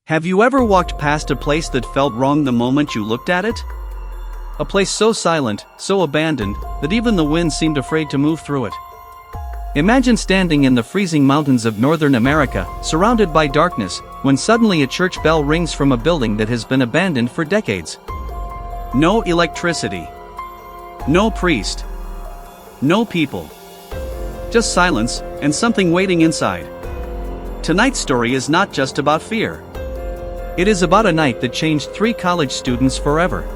Have you ever walked past a place that felt wrong the moment you looked at it? A place so silent, so abandoned, that even the wind seemed afraid to move through it. Imagine standing in the freezing mountains of Northern America, surrounded by darkness, when suddenly a church bell rings from a building that has been abandoned for decades. No electricity. No priest. No people. Just silence, and something waiting inside. Tonight's story is not just about fear. It is about a night that changed 3 college students forever.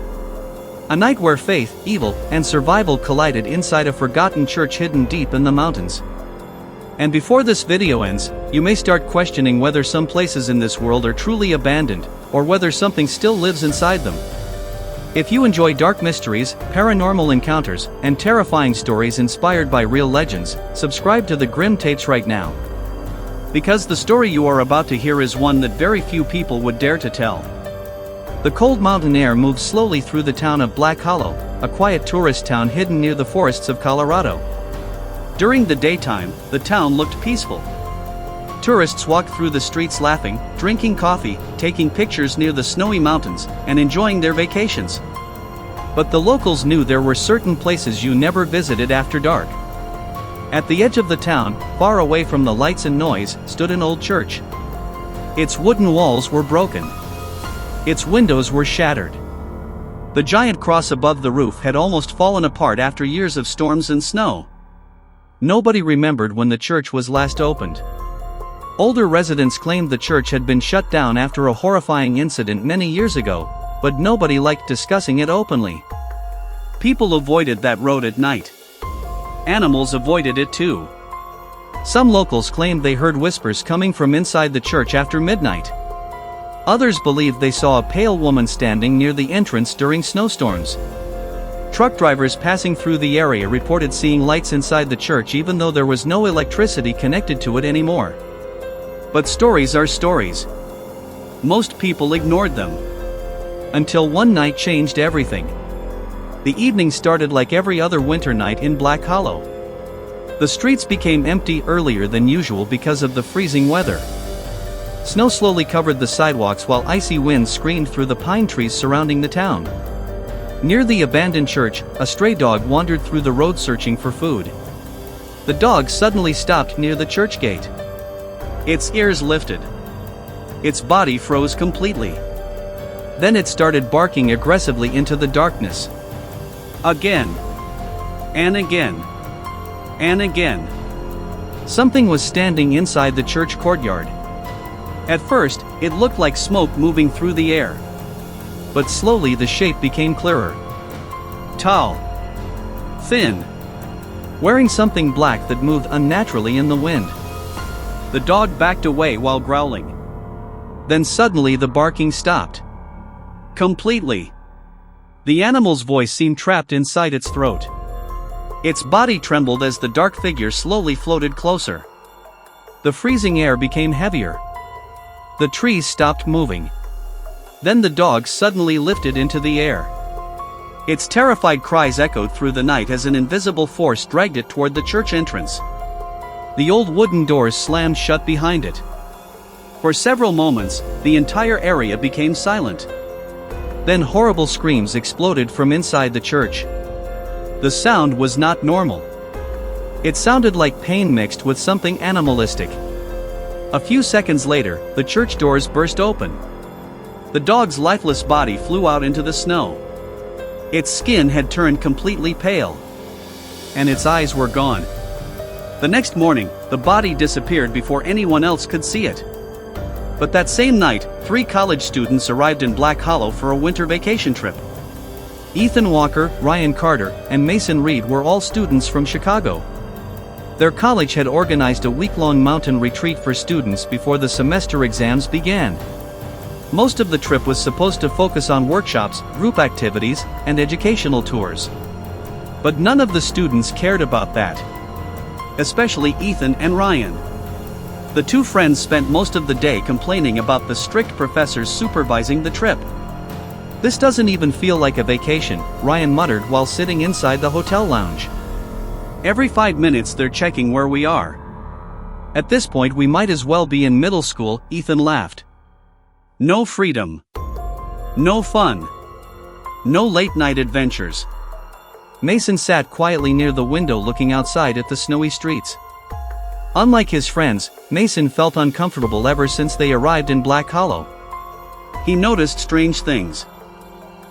A night where faith, evil, and survival collided inside a forgotten church hidden deep in the mountains. And before this video ends, you may start questioning whether some places in this world are truly abandoned, or whether something still lives inside them. If you enjoy dark mysteries, paranormal encounters, and terrifying stories inspired by real legends, subscribe to the Grim Tapes right now. Because the story you are about to hear is one that very few people would dare to tell. The cold mountain air moves slowly through the town of Black Hollow, a quiet tourist town hidden near the forests of Colorado. During the daytime, the town looked peaceful. Tourists walked through the streets laughing, drinking coffee, taking pictures near the snowy mountains, and enjoying their vacations. But the locals knew there were certain places you never visited after dark. At the edge of the town, far away from the lights and noise, stood an old church. Its wooden walls were broken. Its windows were shattered. The giant cross above the roof had almost fallen apart after years of storms and snow. Nobody remembered when the church was last opened. Older residents claimed the church had been shut down after a horrifying incident many years ago, but nobody liked discussing it openly. People avoided that road at night. Animals avoided it too. Some locals claimed they heard whispers coming from inside the church after midnight. Others believed they saw a pale woman standing near the entrance during snowstorms. Truck drivers passing through the area reported seeing lights inside the church even though there was no electricity connected to it anymore. But stories are stories. Most people ignored them. Until one night changed everything. The evening started like every other winter night in Black Hollow. The streets became empty earlier than usual because of the freezing weather. Snow slowly covered the sidewalks while icy winds screamed through the pine trees surrounding the town. Near the abandoned church, a stray dog wandered through the road searching for food. The dog suddenly stopped near the church gate. Its ears lifted. Its body froze completely. Then it started barking aggressively into the darkness. Again. And again. And again. Something was standing inside the church courtyard. At first, it looked like smoke moving through the air. But slowly the shape became clearer. Tall. Thin. Wearing something black that moved unnaturally in the wind. The dog backed away while growling. Then suddenly the barking stopped. Completely. The animal's voice seemed trapped inside its throat. Its body trembled as the dark figure slowly floated closer. The freezing air became heavier. The trees stopped moving. Then the dog suddenly lifted into the air. Its terrified cries echoed through the night as an invisible force dragged it toward the church entrance. The old wooden doors slammed shut behind it. For several moments, the entire area became silent. Then horrible screams exploded from inside the church. The sound was not normal. It sounded like pain mixed with something animalistic. A few seconds later, the church doors burst open. The dog's lifeless body flew out into the snow. Its skin had turned completely pale. And its eyes were gone. The next morning, the body disappeared before anyone else could see it. But that same night, 3 college students arrived in Black Hollow for a winter vacation trip. Ethan Walker, Ryan Carter, and Mason Reed were all students from Chicago. Their college had organized a week-long mountain retreat for students before the semester exams began. Most of the trip was supposed to focus on workshops, group activities, and educational tours. But none of the students cared about that. Especially Ethan and Ryan. The 2 friends spent most of the day complaining about the strict professors supervising the trip. "This doesn't even feel like a vacation," Ryan muttered while sitting inside the hotel lounge. "Every 5 minutes they're checking where we are. At this point we might as well be in middle school," Ethan laughed. No freedom. No fun. No late-night adventures. Mason sat quietly near the window looking outside at the snowy streets. Unlike his friends, Mason felt uncomfortable ever since they arrived in Black Hollow. He noticed strange things.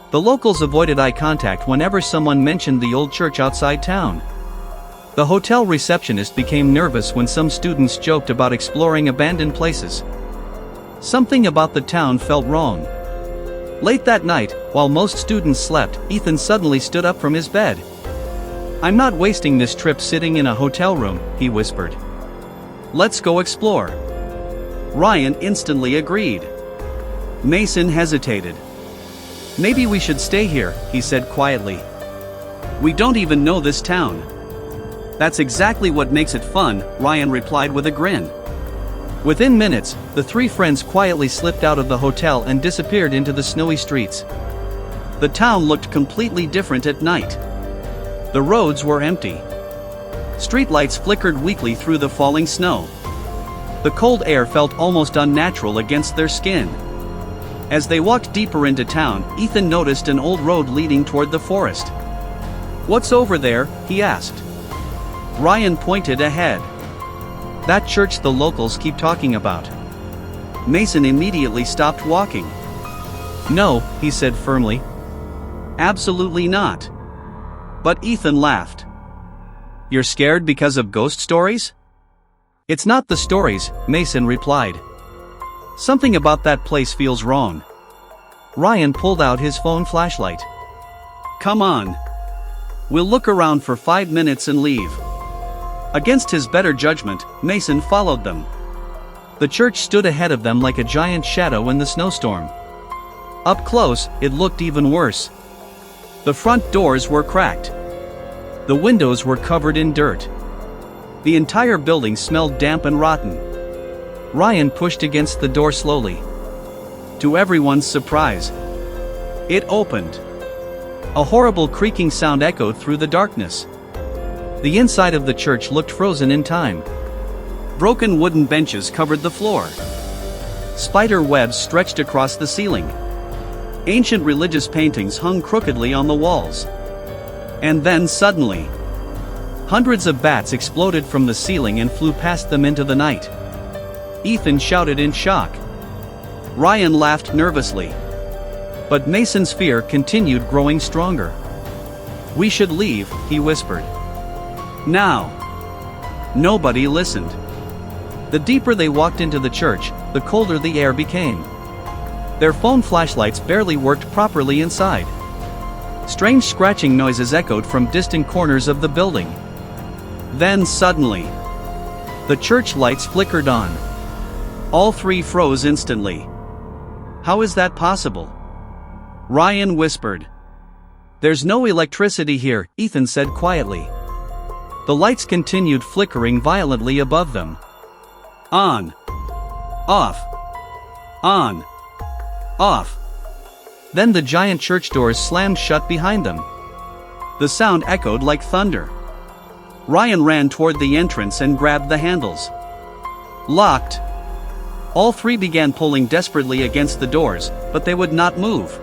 The locals avoided eye contact whenever someone mentioned the old church outside town. The hotel receptionist became nervous when some students joked about exploring abandoned places. Something about the town felt wrong. Late that night, while most students slept, Ethan suddenly stood up from his bed. "I'm not wasting this trip sitting in a hotel room," he whispered. "Let's go explore." Ryan instantly agreed. Mason hesitated. "Maybe we should stay here," he said quietly. "We don't even know this town." "That's exactly what makes it fun," Ryan replied with a grin. Within minutes, the three friends quietly slipped out of the hotel and disappeared into the snowy streets. The town looked completely different at night. The roads were empty. Streetlights flickered weakly through the falling snow. The cold air felt almost unnatural against their skin. As they walked deeper into town, Ethan noticed an old road leading toward the forest. "What's over there?" he asked. Ryan pointed ahead. "That church the locals keep talking about." Mason immediately stopped walking. "No," he said firmly. "Absolutely not." But Ethan laughed. "You're scared because of ghost stories?" "It's not the stories," Mason replied. "Something about that place feels wrong." Ryan pulled out his phone flashlight. "Come on. We'll look around for 5 minutes and leave." Against his better judgment, Mason followed them. The church stood ahead of them like a giant shadow in the snowstorm. Up close, it looked even worse. The front doors were cracked. The windows were covered in dirt. The entire building smelled damp and rotten. Ryan pushed against the door slowly. To everyone's surprise, it opened. A horrible creaking sound echoed through the darkness. The inside of the church looked frozen in time. Broken wooden benches covered the floor. Spider webs stretched across the ceiling. Ancient religious paintings hung crookedly on the walls. And then suddenly, hundreds of bats exploded from the ceiling and flew past them into the night. Ethan shouted in shock. Ryan laughed nervously. But Mason's fear continued growing stronger. "We should leave," he whispered. "Now." Nobody listened. The deeper they walked into the church, the colder the air became. Their phone flashlights barely worked properly inside. Strange scratching noises echoed from distant corners of the building. Then suddenly, the church lights flickered on. All three froze instantly. "How is that possible?" Ryan whispered. "There's no electricity here," Ethan said quietly. The lights continued flickering violently above them. On. Off. On. Off. Then the giant church doors slammed shut behind them. The sound echoed like thunder. Ryan ran toward the entrance and grabbed the handles. Locked. All three began pulling desperately against the doors, but they would not move.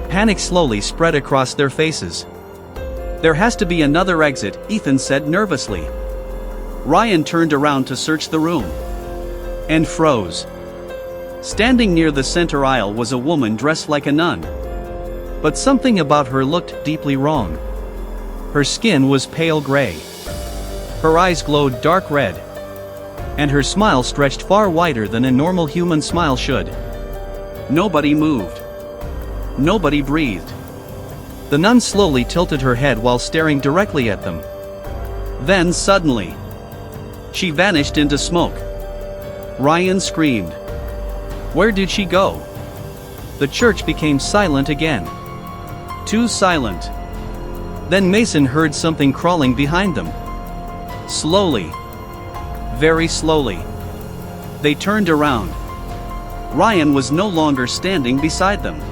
Panic slowly spread across their faces. "There has to be another exit," Ethan said nervously. Ryan turned around to search the room. And froze. Standing near the center aisle was a woman dressed like a nun. But something about her looked deeply wrong. Her skin was pale gray. Her eyes glowed dark red. And her smile stretched far wider than a normal human smile should. Nobody moved. Nobody breathed. The nun slowly tilted her head while staring directly at them. Then suddenly, she vanished into smoke. Ryan screamed. Where did she go? The church became silent again. Too silent. Then Mason heard something crawling behind them. Slowly. Very slowly. They turned around. Ryan was no longer standing beside them.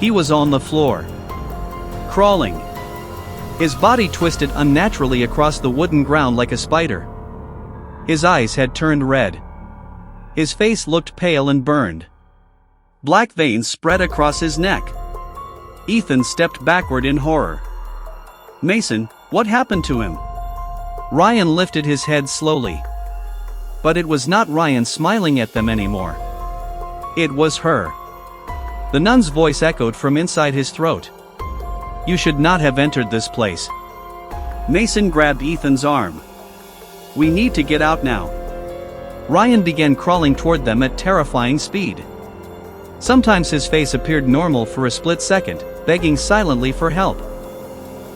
He was on the floor. Crawling. His body twisted unnaturally across the wooden ground like a spider. His eyes had turned red. His face looked pale and burned. Black veins spread across his neck. Ethan stepped backward in horror. "Mason, what happened to him?" Ryan lifted his head slowly. But it was not Ryan smiling at them anymore. It was her. The nun's voice echoed from inside his throat. "You should not have entered this place." Mason grabbed Ethan's arm. "We need to get out now." Ryan began crawling toward them at terrifying speed. Sometimes his face appeared normal for a split second, begging silently for help.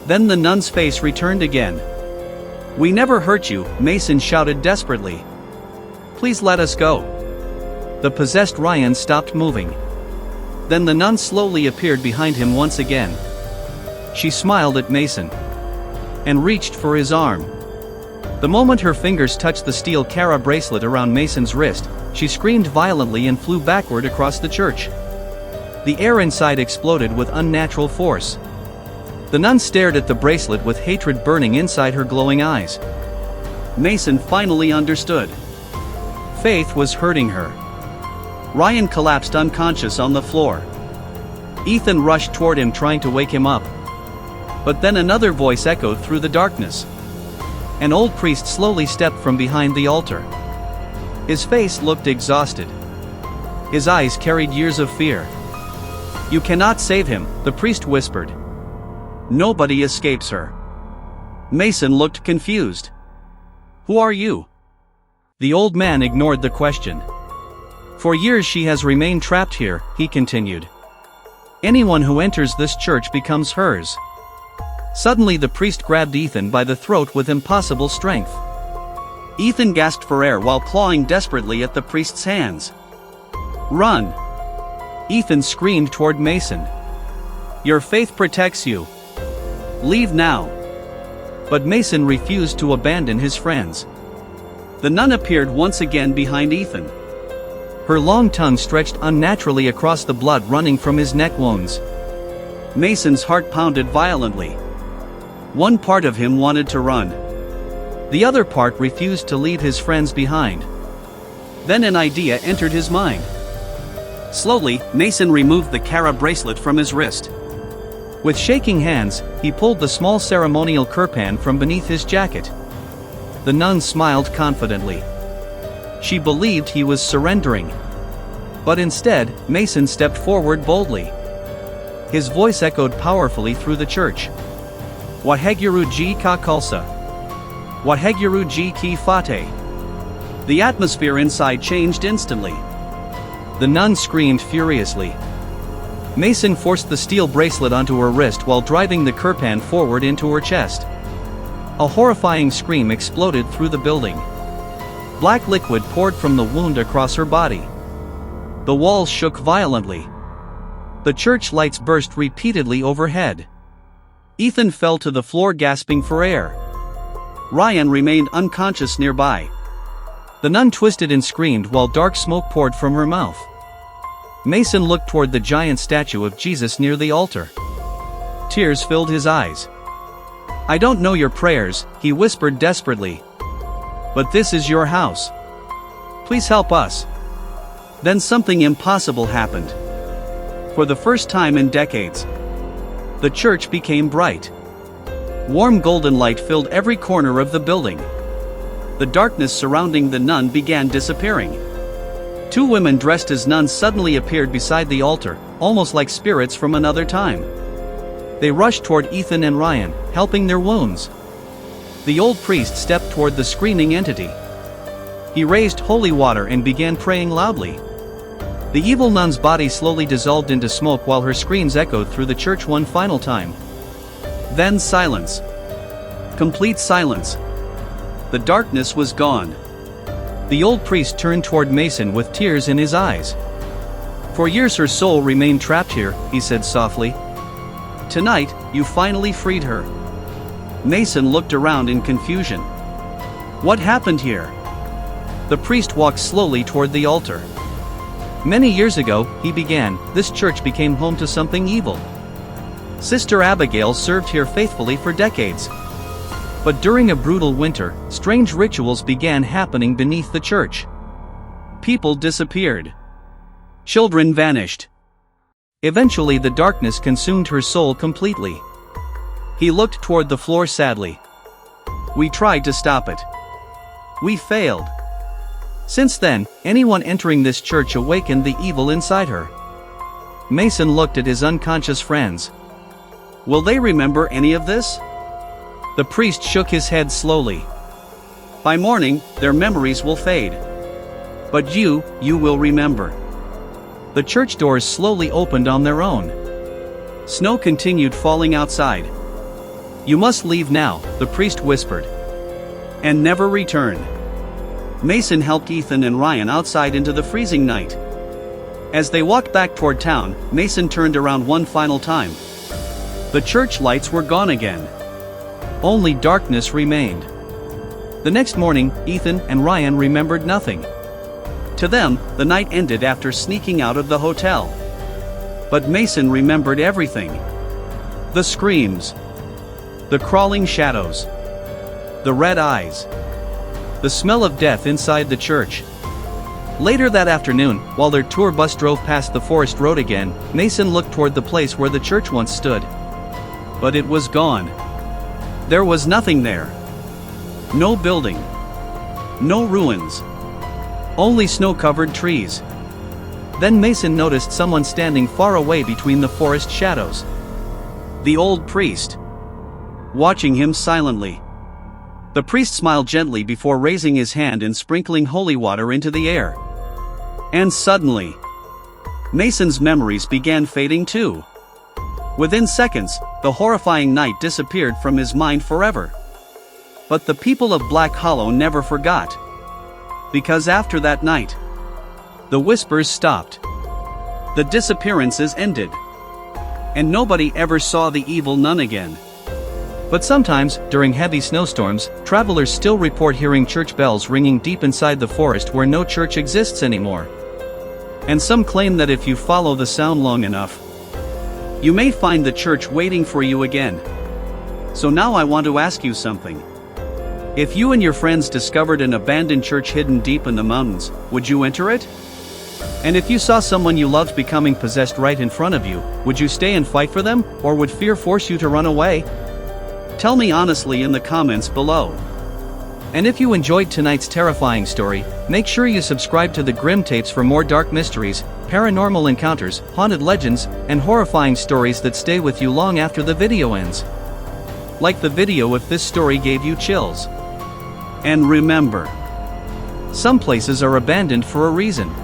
Then the nun's face returned again. "We never hurt you," Mason shouted desperately. "Please let us go." The possessed Ryan stopped moving. Then the nun slowly appeared behind him once again. She smiled at Mason and reached for his arm. The moment her fingers touched the steel Kara bracelet around Mason's wrist, she screamed violently and flew backward across the church. The air inside exploded with unnatural force. The nun stared at the bracelet with hatred burning inside her glowing eyes. Mason finally understood. Faith was hurting her. Ryan collapsed unconscious on the floor. Ethan rushed toward him trying to wake him up. But then another voice echoed through the darkness. An old priest slowly stepped from behind the altar. His face looked exhausted. His eyes carried years of fear. "You cannot save him," the priest whispered. "Nobody escapes her." Mason looked confused. "Who are you?" The old man ignored the question. "For years she has remained trapped here," he continued. "Anyone who enters this church becomes hers." Suddenly the priest grabbed Ethan by the throat with impossible strength. Ethan gasped for air while clawing desperately at the priest's hands. "Run!" Ethan screamed toward Mason. "Your faith protects you. Leave now." But Mason refused to abandon his friends. The nun appeared once again behind Ethan. Her long tongue stretched unnaturally across the blood running from his neck wounds. Mason's heart pounded violently. One part of him wanted to run. The other part refused to leave his friends behind. Then an idea entered his mind. Slowly, Mason removed the Kara bracelet from his wrist. With shaking hands, he pulled the small ceremonial kirpan from beneath his jacket. The nun smiled confidently. She believed he was surrendering. But instead, Mason stepped forward boldly. His voice echoed powerfully through the church. "Waheguru ji ka kalsa. Waheguru ji ki fate." The atmosphere inside changed instantly. The nun screamed furiously. Mason forced the steel bracelet onto her wrist while driving the kirpan forward into her chest. A horrifying scream exploded through the building. Black liquid poured from the wound across her body. The walls shook violently. The church lights burst repeatedly overhead. Ethan fell to the floor gasping for air. Ryan remained unconscious nearby. The nun twisted and screamed while dark smoke poured from her mouth. Mason looked toward the giant statue of Jesus near the altar. Tears filled his eyes. "I don't know your prayers," he whispered desperately. "But this is your house. Please help us." Then something impossible happened. For the first time in decades, the church became bright. Warm golden light filled every corner of the building. The darkness surrounding the nun began disappearing. Two women dressed as nuns suddenly appeared beside the altar, almost like spirits from another time. They rushed toward Ethan and Ryan, helping their wounds. The old priest stepped toward the screaming entity. He raised holy water and began praying loudly. The evil nun's body slowly dissolved into smoke while her screams echoed through the church one final time. Then silence. Complete silence. The darkness was gone. The old priest turned toward Mason with tears in his eyes. "For years her soul remained trapped here," he said softly. "Tonight, you finally freed her." Mason looked around in confusion. What happened here? The priest walked slowly toward the altar. Many years ago, he began, this church became home to something evil. Sister Abigail served here faithfully for decades. But during a brutal winter, strange rituals began happening beneath the church. People disappeared. Children vanished. Eventually the darkness consumed her soul completely. He looked toward the floor sadly. We tried to stop it. We failed. Since then, anyone entering this church awakened the evil inside her. Mason looked at his unconscious friends. Will they remember any of this? The priest shook his head slowly. By morning, their memories will fade. But you will remember. The church doors slowly opened on their own. Snow continued falling outside. You must leave now, the priest whispered. And never return. Mason helped Ethan and Ryan outside into the freezing night. As they walked back toward town, Mason turned around one final time. The church lights were gone again. Only darkness remained. The next morning, Ethan and Ryan remembered nothing. To them, the night ended after sneaking out of the hotel. But Mason remembered everything. The screams. The crawling shadows. The red eyes. The smell of death inside the church. Later that afternoon, while their tour bus drove past the forest road again, Mason looked toward the place where the church once stood. But it was gone. There was nothing there. No building. No ruins. Only snow-covered trees. Then Mason noticed someone standing far away between the forest shadows. The old priest. Watching him silently. The priest smiled gently before raising his hand and sprinkling holy water into the air. And suddenly, Mason's memories began fading too. Within seconds, the horrifying night disappeared from his mind forever. But the people of Black Hollow never forgot. Because after that night, the whispers stopped. The disappearances ended. And nobody ever saw the evil nun again. But sometimes, during heavy snowstorms, travelers still report hearing church bells ringing deep inside the forest where no church exists anymore. And some claim that if you follow the sound long enough, you may find the church waiting for you again. So now I want to ask you something. If you and your friends discovered an abandoned church hidden deep in the mountains, would you enter it? And if you saw someone you loved becoming possessed right in front of you, would you stay and fight for them, or would fear force you to run away? Tell me honestly in the comments below. And if you enjoyed tonight's terrifying story, make sure you subscribe to the Grim Tapes for more dark mysteries, paranormal encounters, haunted legends, and horrifying stories that stay with you long after the video ends. Like the video if this story gave you chills. And remember, some places are abandoned for a reason.